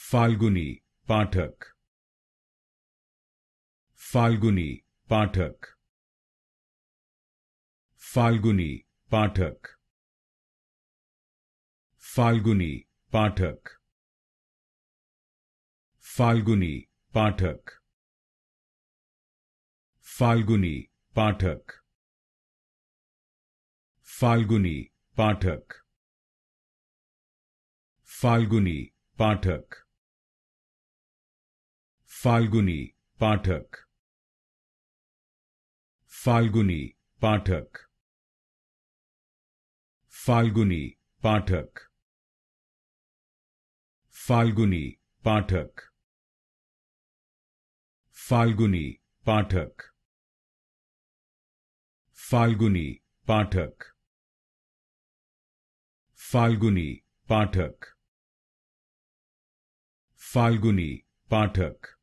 Falguni Pathak, Falguni Pathak, Falguni Pathak, Falguni Pathak, Falguni Pathak, Falguni Pathak, Falguni Pathak, Falguni Pathak, Falguni Pathak, Falguni Pathak, Falguni Pathak, Falguni Pathak, Falguni Pathak, Falguni Pathak, Falguni Pathak, Falguni Pathak,